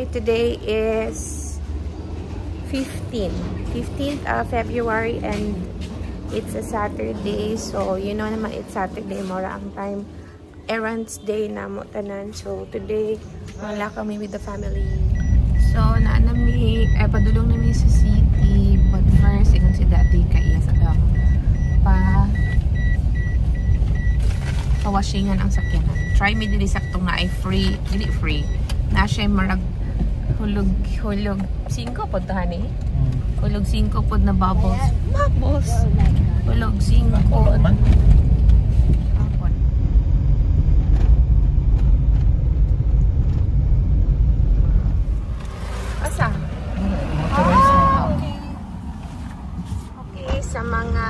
Okay, today is 15th of February and it's a Saturday. So, you know naman, it's Saturday. Mora ang time. Errands day na mo tanan. So, today, wala kami with the family. So, naanami, padulong namin sa city. But first, ingon si Daddy kaya sa daw. Pawashingan ang sakyanan. Try me dili saktong na ay free. Dili free. Na siya marag hulog 5 pod to hani. Hulog 5 pod na bubbles. Bubbles. Hulog 5 pod. Apon. Asa? Okay. Okay, sa mga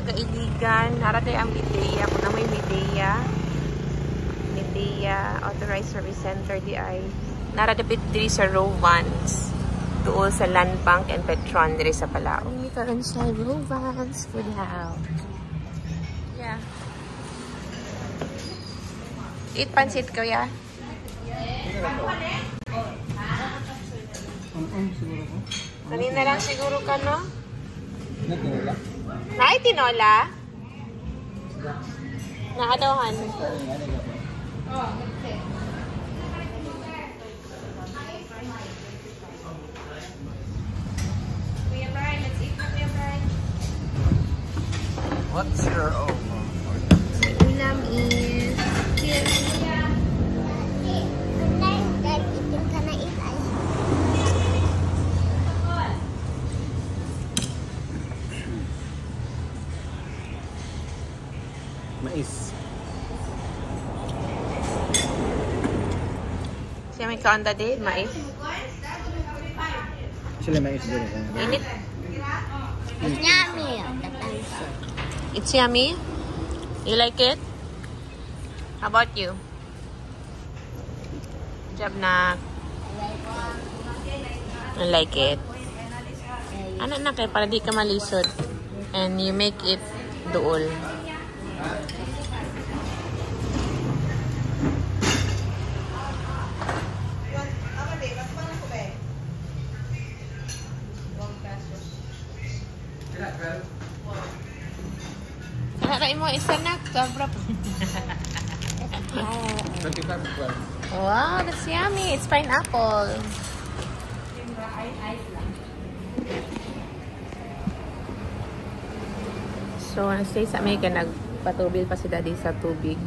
taga-iligan, naratay ang Midea. Kung na may Midea Authorized Service Center di ay naradapit diri sa Rovans doon sa Land Bank and Petron diri sa Palao. Hindi karon sa Rovans food house. Yeah. Eat pansit ko ya. Kanina lang siguro ka no? Naay tinola? Naadawan. What's your Ulam is mais. siya may kaunda din, mais. Sila mais dito. Init. It's yummy. It's yummy? You like it? How about you? Good job na. I like it. Ano na kay para di ka malisod. And you make it duol. Kakain mo isa na. Sobra po. Wow, that's yummy. It's pineapple. So, nag-stay sa Amerika. Nagpatubil pa si Daddy sa tubig.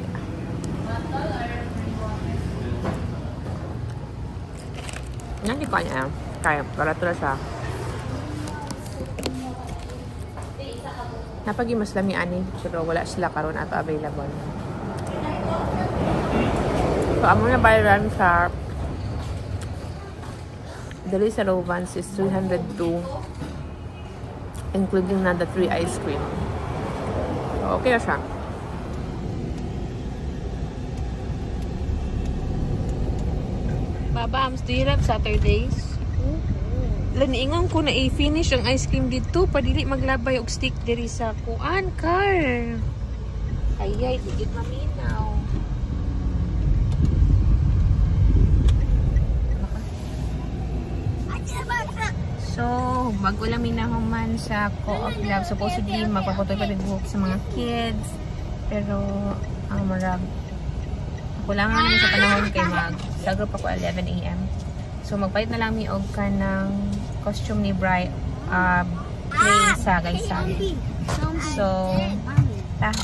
Hindi pa niya. Kaya, para ito siya. Napag-imas lang yung ani. Pero wala sila karon ato available. So, amo na bayaran sa dali sa Rovans is 302 including na the 3 ice cream. So, okay na siya. Babams, do you love Saturdays? Laniingon ko na i-finish ang ice cream dito. Padili maglabay og stick diri sa kuan car. Ayay, digit maminaw. So, bago lang minahuman sa Co-op Lab. Supposedly, magpaputoy pa rin buhok sa mga kids. Pero, ang marag. Kulangan naman sa panahon kay mag-sagro pa ko 11 AM. So, magpalit na lang mi og ka ng costume ni Bri play sa Gaysan. So,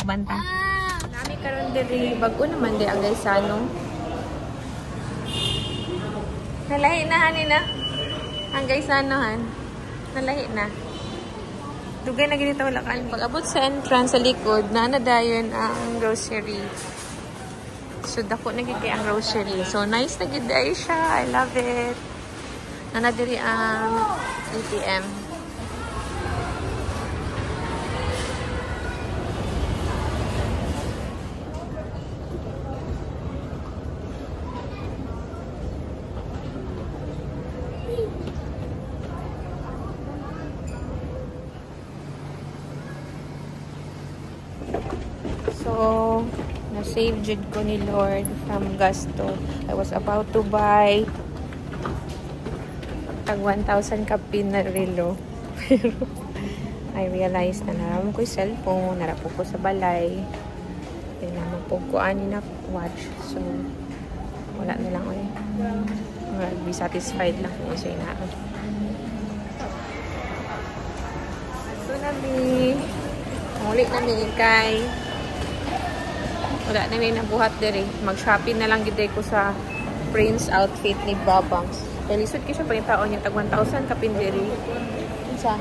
banta. Nami karon diri bago naman di ang Gaysano. Nalahi na hanin na. Ang Gaysanohan. Nalahi na. Dugay na ginito wala kan. Pag-abot sa entrance sa likod, nanadayon ang grocery. So, dako na gid ang grocery. So, nice na gid ay siya. I love it. Nanadiri ang ATM. So, na-save jud ko ni Lord from gasto. I was about to buy tag 1,000 ka pin na relo. Pero I realized na naramon ko yung cellphone, narapo ko sa balay. Kaya naman po ko ani na watch. So, wala na lang ulit. Be satisfied lang kung isa na. So, ulit na mi kay wala na may nabuhat diri. Mag-shopping na lang gid ko sa Prince outfit ni Babangs. Kaya lisod ko siya pa yung taon yung tag 1,000 kapin diri. Isa.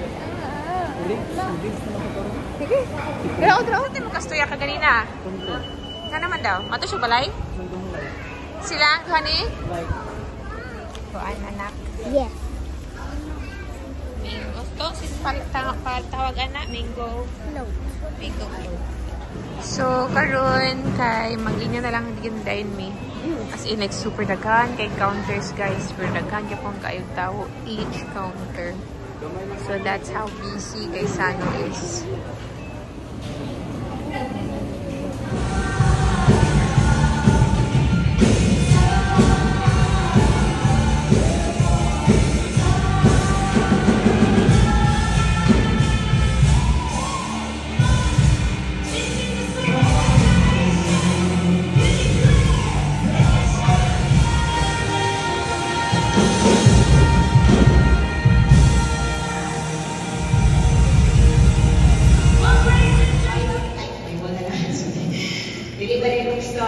Sige. Pero otro din makastoya ka ganina. Nga naman daw. Mato siya balay? Sila, honey? Kuan anak. Yes. Mango. To, tawag anak. Mango. No. Mango. So, karon kay mag-inya na lang din me. As in, like, super daghan kay counters, guys. Pero daghan kay pong kayong tao each counter. So, that's how busy kay Sano is.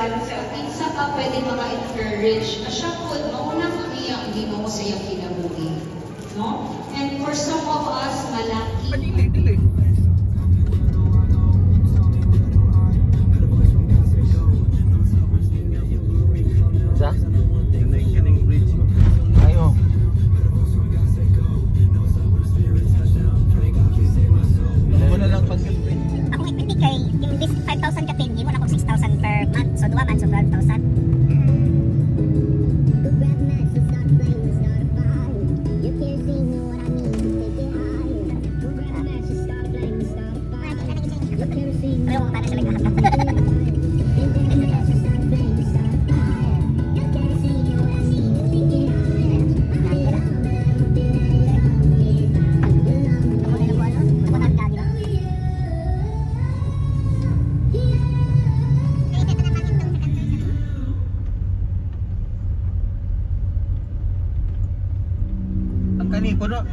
Sa pizza ka pwede maka-encourage na siya po, mauna kami ang hindi mo sa iyong kinabuhi. No? And for some of us, malaki. Sa? Kaning bridge. Ayo. Mo na lang pag-bridge. Ako ipindi kay yung list 5,000 ka pin, mo na kung 6,000 per month. So 2 months, so 12,000. Ayaw mo para sa lahat.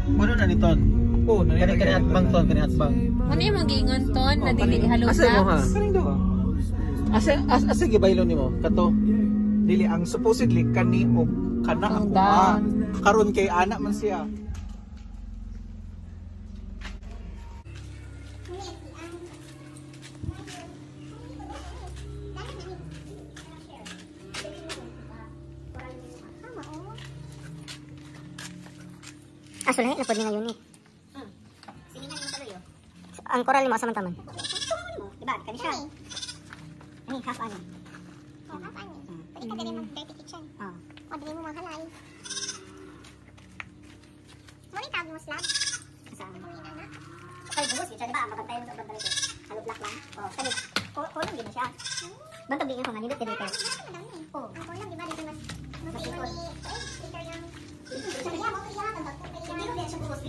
Puno na niton. Oo, kani atbang ton, kani atbang. Ano yung mag-iingon ton na dili halos Asa mo ha? na? Kaning do. Asa gibaylo nimo kato. Dili ang supposedly kanimo kana Ang ako down. karon kay ana man siya. So lahat na pwede nga yun eh. Siningan mo tuloy oh. Ang koral mo asaman taman. Diba? Kani siya. Ani half ano. Oh, half ano. Pwede ka din mo dirty kitchen. Oh. O dili mo mahalay. Muli tawag mo slab. Kasama mo yun anak. Kay bugos siya diba? Mapantay mo sa ubang balik. Halo black lang. Oh, kani kolong din na siya. Bantog din ko nga nindot dito. Oh, ang kolong diba dito mas masikot. Liter yung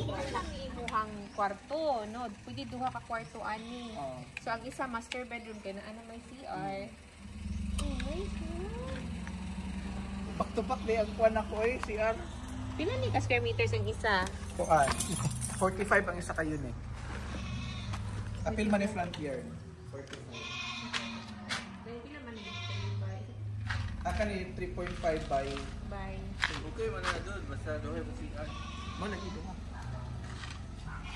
Ibuhang kwarto, no? Pwede duha ka kwarto ani. So ang isa master bedroom kay na ano may CR. Back to back di ang kuan ako eh CR. Pila ni ka square meters ang isa? Kuan. 45 ang isa kayo ni. Apil man ni front yard. 45. Pila man ni Aka ni 3.5 by Okay man na doon, basta doon ay CR. mo na dito ha.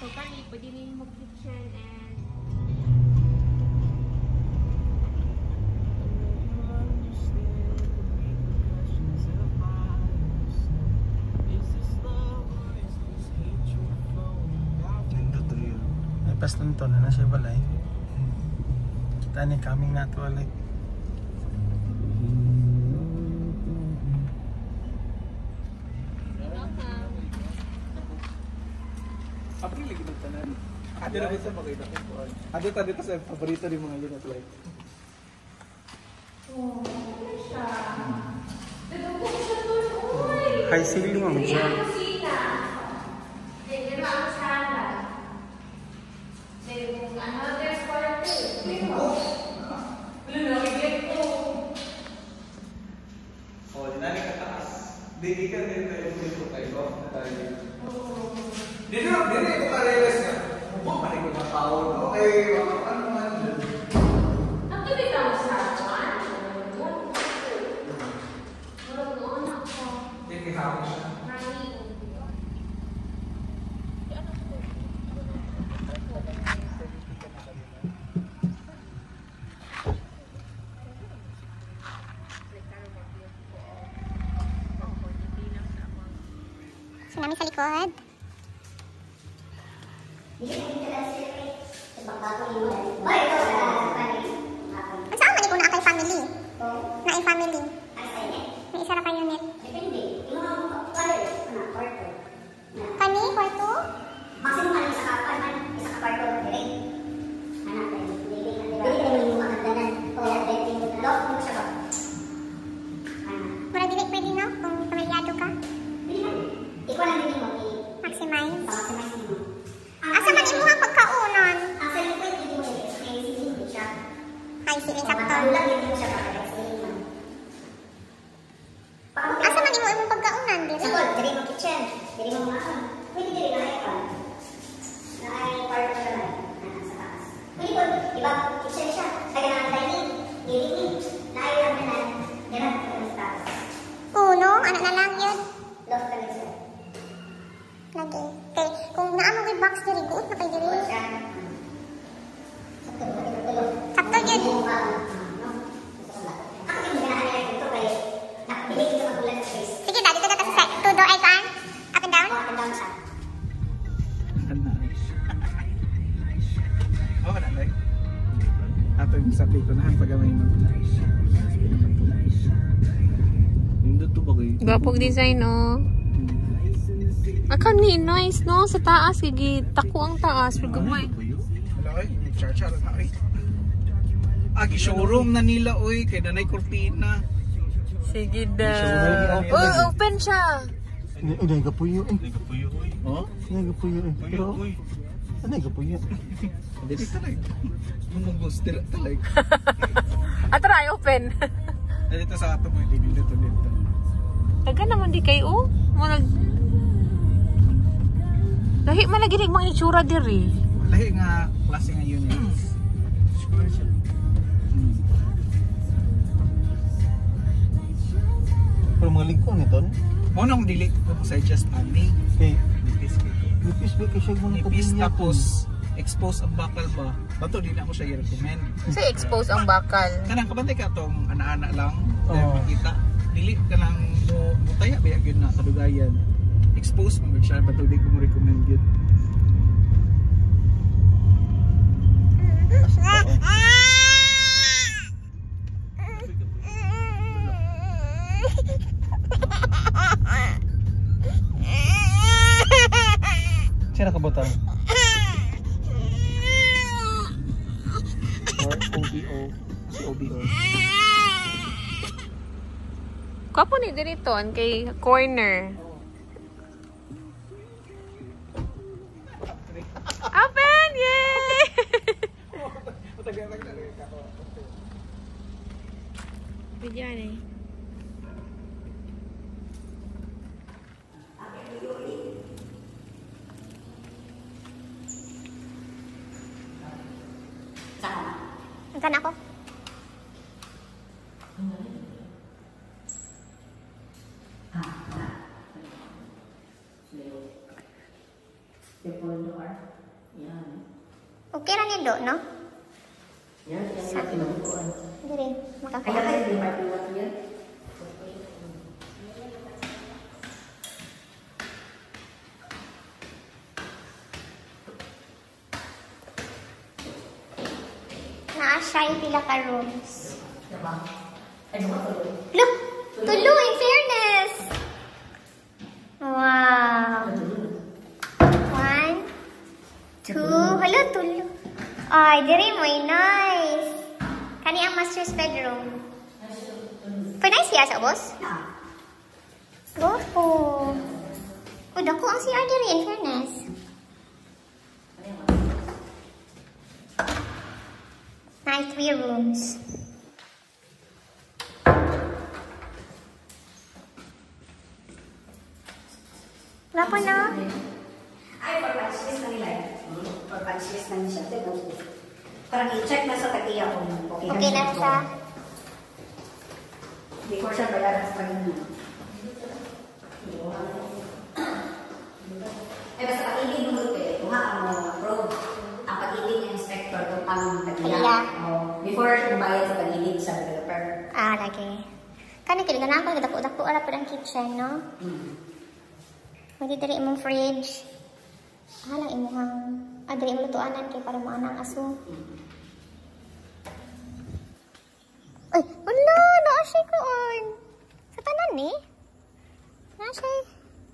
So kani pwede rin mo kitchen and Pas nito na siya balay. Kita ni kaming nato alay. April lagi dito na. Ado na sa makita ko. Ado ta dito sa paborito ni mga unit like. High ceiling mo siya. Hindi ka din tayo dito tayo. Dito ko ka-realize na. Huwag pa rin ko na tao. Okay, ano man yun. Hindi hapon siya. So, namin sa likod. Ang saan man ko na kay family? Na ay family. May isa na kayo unit. Kani, kwarto? Maximum man isa ka kwarto direct. Anak ko. Dili mo makagdanan. Kaya betting lock mo siya ba? Mura dili pwede no? Kung pamilyado ka? Ikaw lang din mo Maximize. maximize mo. Asa man imo ang pagkaunon? Ang sa likod hindi mo i-explain siya. Ay, sige, sakto. Matagulang hindi mo siya pa-explain. Asa man imo imong pagkaunan, diri? Sa kod, diri mo kitchen. Diri mo mga pwede diri na aircon. Na ay part of the life. Sa taas. Pwede po, iba kitchen siya. Kaya na dining, living, na ay lang na dira sa taas. Uno, ano na lang yun? Loft ka siya. Lagi. Okay, kung naamang may box diri, guot na kay diri. Siya. Sakto yun. Sige, dali ko na kasi sa two-door icon. Up and down. Oo na, like. Ato yung sabi ko na pag-amay mo. Hindi to bagay. Gwapong design, no? Akani, nice, no? Sa taas, gigi. Tako ang taas. Pagkamay. Wala oy, char-char na oy. Showroom na nila oy, kay nanay kurtina. Sige daw. Oh, open siya. Ini gapuyo eh. Oh? Ini gapuyo eh. Pero ano gapuyo? Dito talaga. Mumugos talaga. Atara, open. Dito sa ato mo dito. Taga naman di kayo. Lahi man lagi ning mga itsura diri. Lahi nga klase nga yun eh. Pero mga lingkong nito. Mo nang dili ko sa just ani. Okay. Nipis Nipis ba kasi mo Nipis tapos expose ang bakal ba. Bato di na ako siya i-recommend. Kasi expose ang bakal. Kanang kabantay ka tong ana-ana lang. Oo. Makita. Dili ka lang mo mutaya ba yun na kadugayan. Expose mo siya bato di ko mo recommend yun. Sira ka butang. Or OBO. OBO. Kapo ni dito kay corner. Open! Yay! Bigyan eh. Saan ako? Okay ra niya do, no? Sa Dire, makakain. Na-assign pila ka rooms. Look! Tulo, in fairness! Wow! 1, 2, hala, tulo. Ay, diri mo, nice! Kani ang master's bedroom. Pwede nice siya sa boss? Go po. O, dako ang CR diri, in fairness. Nice 3 rooms. Wapo na. Ay, for punch list na nila. For punch list na siya. Parang i-check na sa tagiya kung Okay na siya. before siya bayaran sa pagiging. Eh, basta pag-ibig mo ito, kung ang probe, ang pag-ibig ng inspector, kung ang tagiya. Before bayad sa pag-ibig sa developer. Ah, lagi. Kani kailangan na ako, nagdako-dako ala po ang kitchen, no? Pwede diri imong fridge. Halang imong diri imong lutuanan kay para mo anang aso. Ay, wala, na-ashay ko on. Sa tanan ni? Na-ashay.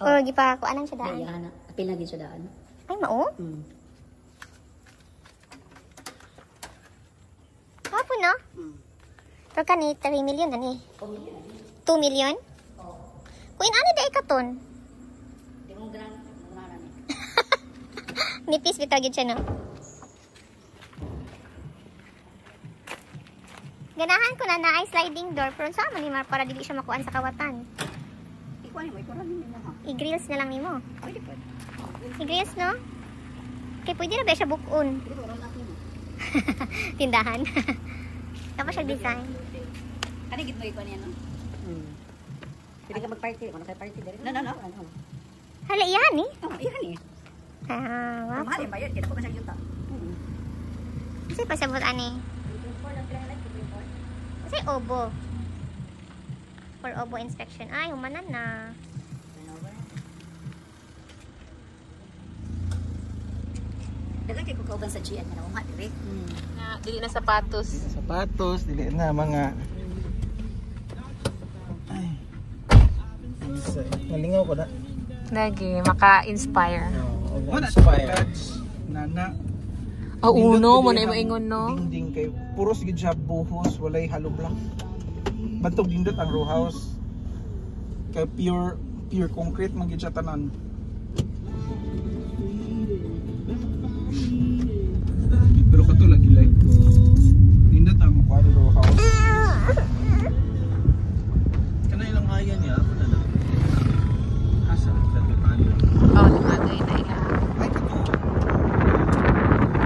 O, gipa ko anang siya daan. Ay, apil na din siya daan. Ay, mao? Hapo, no? Pero kani, 3 million na ni. 2 million? Kung inani da ikaton? Di mo gran, Nipis bitagid siya, no? Ganahan ko na ay sliding door, pero saan man ni para dili siya makuan sa kawatan. ikuan mo, ikuan mo ha. I-grills na lang nimo. Pwede po. I-grills, no? Kaya pwede na ba siya bukon? Pwede po, ron natin mo. Tindahan. Tapos siya design. Kanigit mo ikuan yan, no? Pwede ka mag-party, kung naka-party din. No. Hala, iyan eh. Oh, iyan eh. Ah, Mahal yung bayad, kita ko ba siya yuta? kasi pasabot ani. Kasi obo. For obo inspection. Ay, humanan na. Dagan kay kukauban sa GN na umat, direct. Dili na sapatos. Sapatos, dili na mga... Ay. Malingaw ko na. Lagi, maka-inspire. Wala inspired. Nana. Uno, mo na ingon, no? Dingding kay puros gid siya buhos, walay halublang. Bantog dindot ang row house. Kay pure concrete man gid siya tanan. Pero kato lagi like dindot ang kuan row house. Kana ilang ayan niya, ako na lang. Asa, dati pa ano. Oh, lumagay na ila. Ay kato.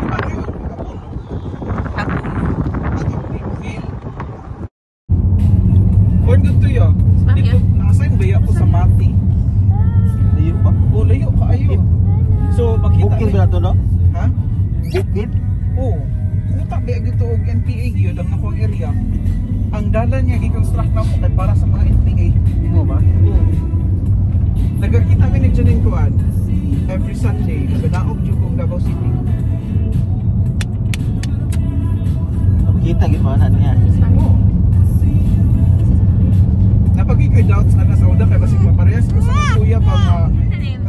Ano yung kapuno? Born good to you. Dito, nakasign ba ako sa Mati? Layo pa. Oh, layo ka ayo. So, makita Booking ba na to, no? Ha? Booking? Oo. Kuta ba dito og NPA gyud ang nakong area. Ang dalan niya gi-construct na mo kay para sa mga NPA. Mo ba? Oo. Nagkakita mi ni Janine Kuan every Sunday. Nagdaog jud kong Davao City. Kita gid ba na niya? Oo. Napagi ko'y doubts ana sa uda kay basig maparehas ko sa akong kuya ba nga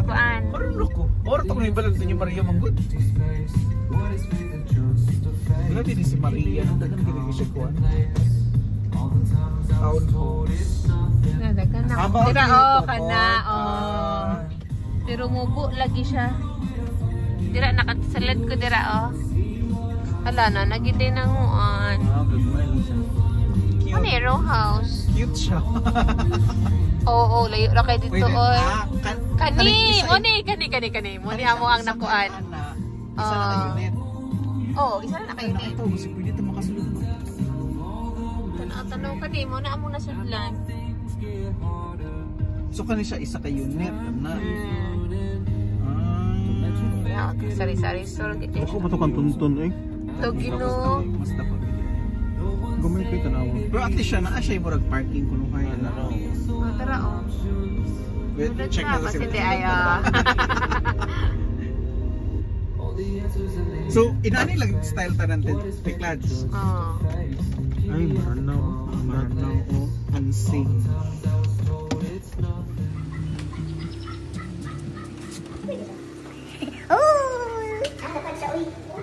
Kuan. Parang loko. Ora to ni balang sa Maria Manggod. Wala din si Maria. Dagan gini siya kuan. Taon ko. Nadagan na. Aba, Dira, okay, oh, ito, kana, oh. Pero mubo lagi siya. Dira, nakasalad ko dira, oh. Hala na, nagitay na nguan. Gagmay lang siya. Ano eh, row house? Cute siya. Oo, layo ra kay dito, oy. Kani, isa- mo ni, kani. Mo ni amo ang nakuan. Isa na kayo net. Oh, isa na kayo ni. Ito, kasi pwede ito makasulod. Tanaw kani, mo na amo na sudlan. So, kani siya isa kayo net. Na. Ya, sari-sari store gid. Ako ba to kang tuntun eh? To Ginoo. Mas dapat. Gumay ko tanaw. Pero at least siya na siya murag parking kuno kaya na. Oh, tara, oh. Wait, check na kasi kasi. di ayo. So, inani lang style tanan Tiklads. Oh. Ay, maranaw. Maranaw o unseen.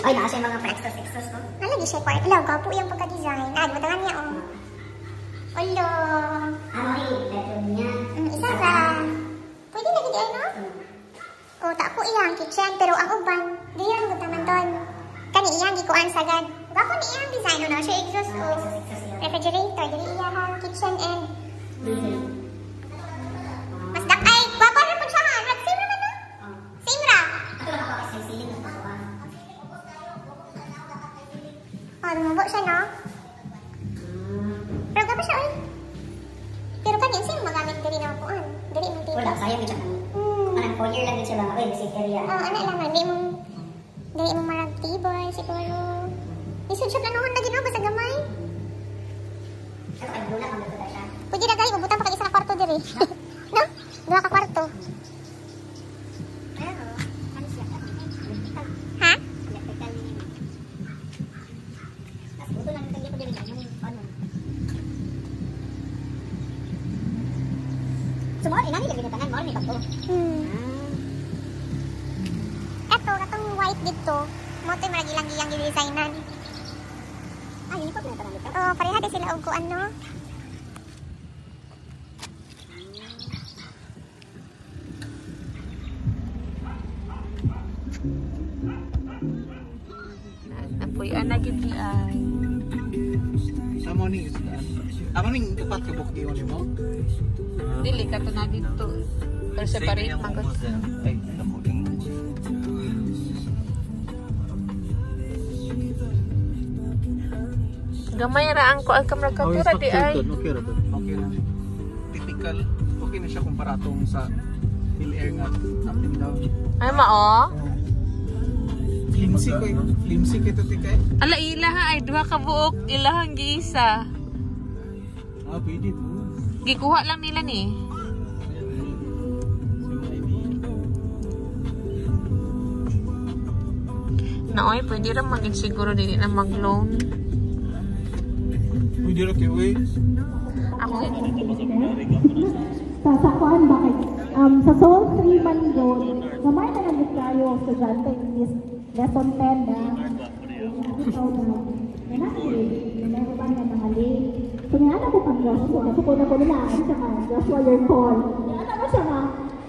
Ay, naka siya mga pa-extras, no? Nalagi siya part. Ilaw, gapo yung pagka-design. Di ba tangan niya, oh. Olo. Bedroom niya. Isa ra. Pwede lagi di ay, no? O, tako iyang kitchen, pero ang uban, di yan ko taman doon. Kani iyang gikuan sagad. Gapo ni iyang design, no? Siya exhaust, o. Refrigerator, dili iyang kitchen and... Mas dakay, guwapo rin po siya, ha? Nag-save naman sayang din siya kang, anang 4 year lang din siya ba, uy, safe area. Ano lang, hindi mong marag tibay, siguro. Isod siya planuhan na ginawa, basta gamay. Siya kapag lula kang dito siya. Pwede na guys, mabutan pa isa ka kwarto diri. No? 2 ka kwarto. Pero, ano siya? Ha? Electrical yun. Tapos buto lang yung ko diri, yung ano. So, mo, inani lagi na tanan, mo, may pagto. Katong white dito. Mo to marag ilang gi-designan. Ah, yun po pinatanan dito. Oh, pareha din sila og kuan no. Napuy-an na gid ay. Amo ning isdaan. Amo ning upat ka bukti mo. Dili ka to na dito. Pero separate man ko. Ay, naku din. Gamay ra ang ko ang kamera kapura di ay. Okay ra to. Okay na. Typical. Okay na siya kumpara tong sa Hill Air nga up and down. Ay mao. Flimsy ko eh. Flimsy kito tikay. Ala ilaha ay duha ka buok ilahang giisa. Ah, pwede to. Gikuha lang nila ni. Naoy, pwede ra maging siguro dili na mag-loan. Pwede ra kayo eh. Ako Sa kuan ba kay sa Soul 3 man yun, gamay na lang kayo sa estudyante is lesson 10 na. Ikaw na. Meron ba nga mga late? So nga na ko pang Joshua. So kung na ko nila, ano siya ka? Joshua, your call. Yan ano siya nga?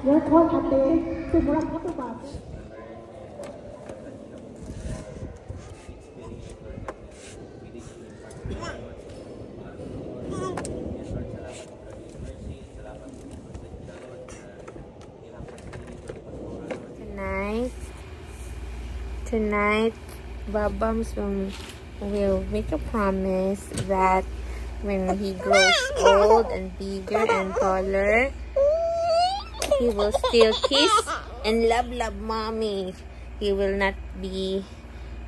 Your call ate. So murag ko ba? Tonight, Babams will make a promise that when he grows old and bigger and taller, he will still kiss and love mommy. He will not be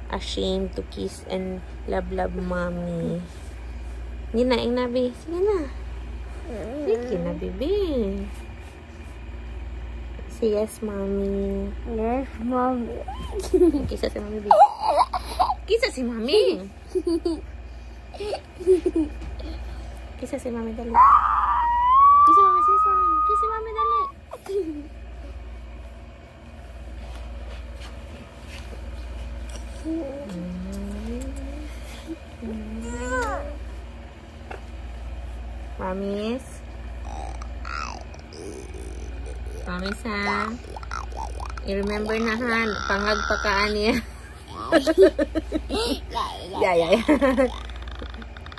ashamed to kiss and love mommy. Hindi na, Nabi. Sige na. Sige na, baby. Say yes, mommy. Yes, mommy. Kisa si mami, baby. Kisa si mami. Kisa si mami, dali. Kisa mami, kisa si mami, dali. Mamis. Mamis, ha? I-remember na, ha? Pangag pa kaan niya. Yeah.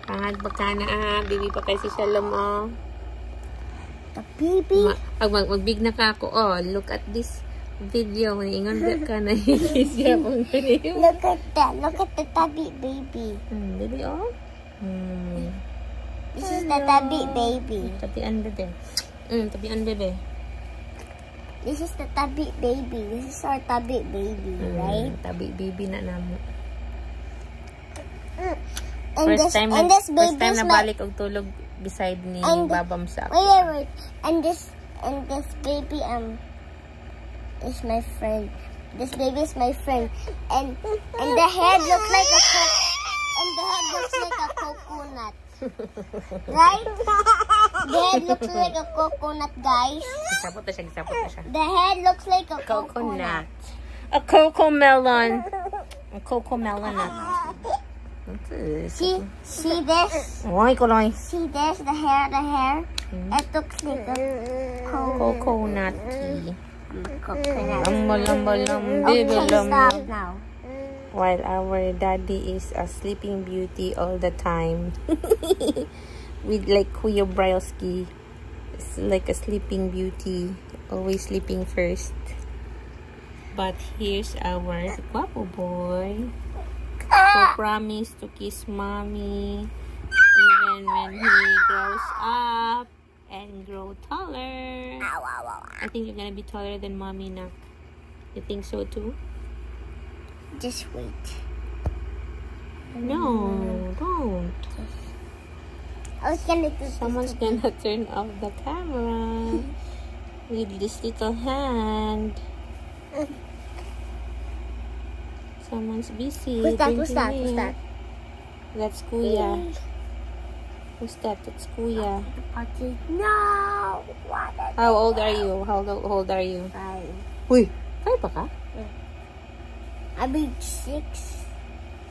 Pangag pa ka na, ha? Bibi pa kay si Shalom, oh. The baby. Pag magbig na ka ako, oh, look at this video. Ingon ka na hikis siya pang ganyan. Look at that. Look at the tabby baby. Baby, oh. This is the tabby baby. Tapian, bebe. Tapian, bebe. This is the tabby baby. This is our tabby baby, right? Tabi baby na namo. And First time na baby og tulog beside ni and Babam sa ako. Wait. And this baby is my friend. This baby is my friend. And the head looks like a coconut. Right? The head looks like a coconut, guys. Gisapot na siya. The head looks like a Coconut. A cocomelon. A cocomelon nut. See this? Oy, kuloy. See this? The hair. It looks like a Coconut tea. coconut. Lambo, Okay, baby, stop now. While our daddy is a sleeping beauty all the time. With like Kuya Brylski. It's like a sleeping beauty. Always sleeping first. But here's our guapo boy. Who promised to kiss mommy even when he grows up. and grow taller. Ow, ow, ow. I think you're gonna be taller than mommy now. You think so too? Just wait. No, don't. I was gonna do Someone's gonna turn off the camera with this little hand. Someone's busy. Who's that? Who's drinking that? Who's milk. that? That's Kuya. Who's that? That's Kuya. No! What? How old are you? How old are you? 5. Uy, 5 pa ka? I be 6.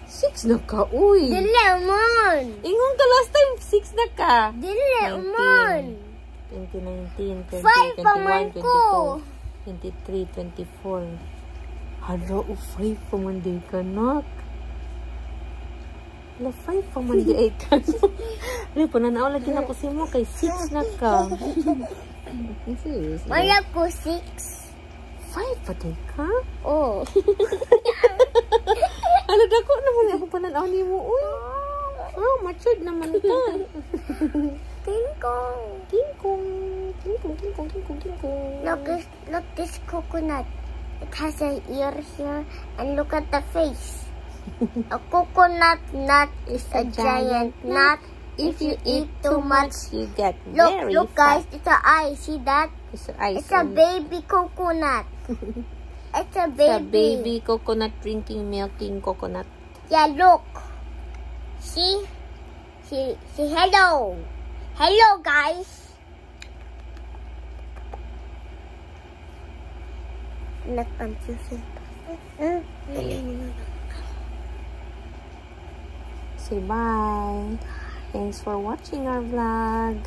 6 na ka, uy. Dili man! Ingon ka last time, 6 na ka. Dili man! 2019, 20, 5 pa man 21, ko! 23, 24. Hala, 5 pa man day ka, nak. Hala, 5 pa man day ka. Hala, pananaw lagi na ko si mo, kay 6 na ka. Seriously? Wala ko 6. 5 pa day ka? Oh. Hala, dako naman ako pananaw ni mo, uy. Oh, matured naman ka. Tingkong. Tingkong. Tingkong, tingkong, tingkong, tingkong. Look this coconut. It has an ear here. And look at the face. A coconut nut is a giant nut. If you eat too much, you get very look guys, fat. it's an eye. See that? It's a baby coconut. It's a baby. It's a baby coconut drinking milking coconut. Yeah, look. See? See hello. Hello, guys. Not confusing. Say bye. Thanks for watching our vlog.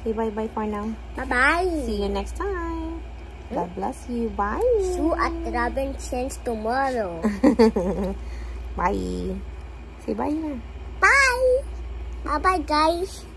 Say bye-bye for now. Bye-bye. See you next time. God bless you. Bye. See you at Robinson's tomorrow. Bye. Say bye na. Bye. Bye-bye, guys.